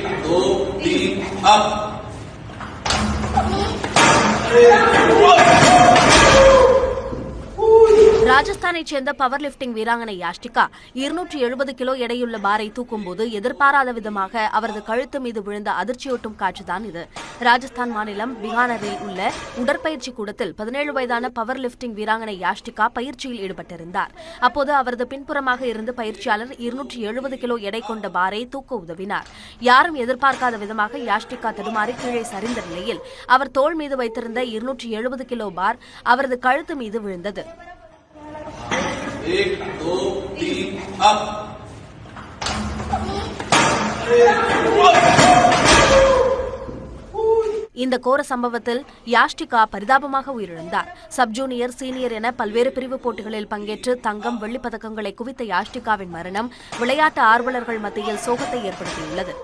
2 3 up. ராஜஸ்தானைச் சேர்ந்த power lifting வீராங்கனை Yastika 270 kilo எடையுள்ள பாரை தூக்கும்போது எதிர்பாராத விதமாக அவரது கழுத்து மீது விழுந்த அதிர்ச்சியூட்டும் காட்சிதான் இது. ராஜஸ்தான் மாநிலம் பிகானரில் உள்ள உடற்பயிற்சி கூடத்தில் 17 வயதான பவர் லிப்டிங் வீராங்கனை யாஷ்டிகா பயிற்சியில் ஈடுபட்டிருந்தார். அப்போது அவரது பின்புறமாக இருந்து பயிற்சியாளர் 270 கிலோ எடை கொண்ட பாரை தூக்க உதவினார். யாரும் எதிர்பார்க்காத விதமாக யாஷ்டிகா தடுமாறி கீழே சரிந்த நிலையில் அவர் தோள் மீது வைத்திருந்த 270 கிலோ பார் அவரது கழுத்து மீது விழுந்தது. 1 2 3 अप। இந்த கோர சம்பவத்தில் யாஷ்டிகா பரிதாபமாக உயிரிழந்தார். சப் ஜூனியர், சீனியர் என பல்வேறு பிரிவு போட்டிகளில் பங்கேற்று தங்கம், வெள்ளிப் பதக்கங்களை குவித்த யாஷ்டிகாவின் மரணம் விளையாட்டு ஆர்வலர்கள் மத்தியில் சோகத்தை ஏற்படுத்தியுள்ளது.